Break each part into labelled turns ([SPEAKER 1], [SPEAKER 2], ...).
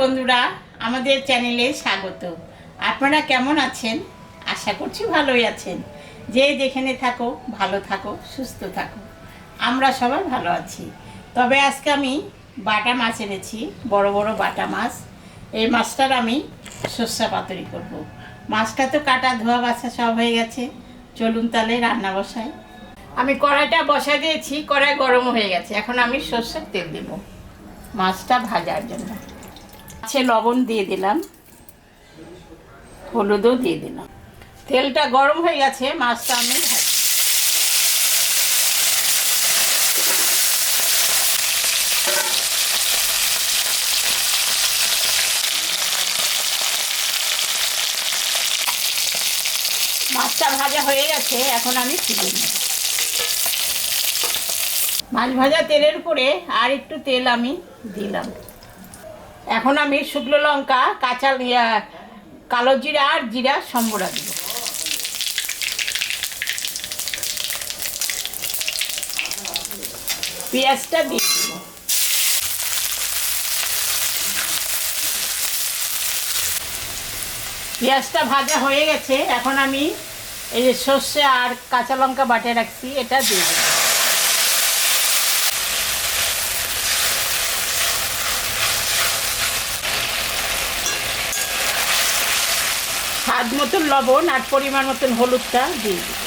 [SPEAKER 1] বন্ধুরা, আমাদের চ্যানেলে স্বাগত। আপনারা কেমন আছেন? আশা করছি ভালোই আছেন। যে যেখানে থাকো ভালো থাকো, সুস্থ থাকো। আমরা সবাই ভালো আছি। তবে আজকে আমি বাটা মাছ এনেছি, বড় বড় বাটা মাছ। এই মাছটার আমি সর্ষে পাতুরি করব। মাছটা তো কাটা ধোয়া বাছা সব হয়ে গেছে। চলুন তাহলে রান্না বসাই। আমি কড়াইটা বসা দিয়েছি, কড়াই গরম হয়ে গেছে। এখন আমি সর্ষের তেল দেব মাছটা ভাজার জন্য। মাছে লবণ দিয়ে দিলাম, হলুদও দিয়ে দিলাম। তেলটা গরম হয়ে গেছে, মাছটা আমি ভাজি। মাছটা ভাজা হয়ে গেছে, এখন আমি তুলে নেব। মাছ ভাজা তেলের উপরে আর একটু তেল আমি দিলাম। এখন আমি শুকনো লঙ্কা, কাঁচা কালো জিরা আর জিরা সম্বরা দেব। পেঁয়াজটা দিয়ে দেব। পেঁয়াজটা ভাজা হয়ে গেছে, এখন আমি এই যে সর্ষে আর কাঁচা লঙ্কা বাটে রাখছি এটা দিয়ে দেব। স্বাদ মতন লবণ আর পরিমাণ মতন হলুদটা দিয়ে দেব।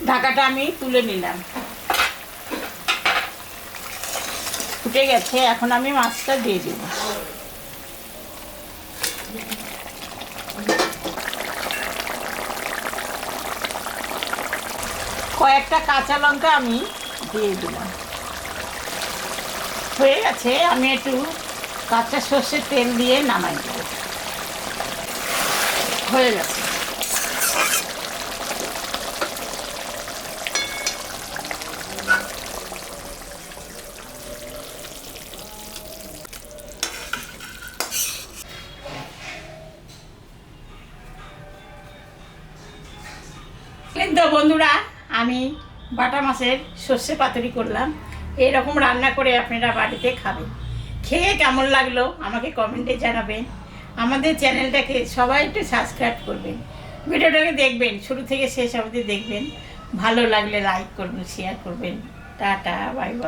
[SPEAKER 1] ঢাকাটা আমি তুলে নিলাম। ফুটে গেছে, এখন আমি মাছটা দিয়ে দেব। কয়েকটা কাঁচা লঙ্কা আমি দিয়ে দিলাম। হয়ে গেছে, আমি একটু কাঁচা সর্ষের তেল দিয়ে নামাই দেব। হয়ে গেছে। কিন্তু বন্ধুরা, আমি বাটা মাছের সর্ষে পাতুরি করলাম। এরকম রান্না করে আপনারা বাড়িতে খাবেন। খেয়ে কেমন লাগলো আমাকে কমেন্টে জানাবেন। আমাদের চ্যানেলটাকে সবাই একটু সাবস্ক্রাইব করবেন। ভিডিওটাকে দেখবেন, শুরু থেকে শেষ অবধি দেখবেন। ভালো লাগলে লাইক করবেন, শেয়ার করবেন। Tata, bye bye.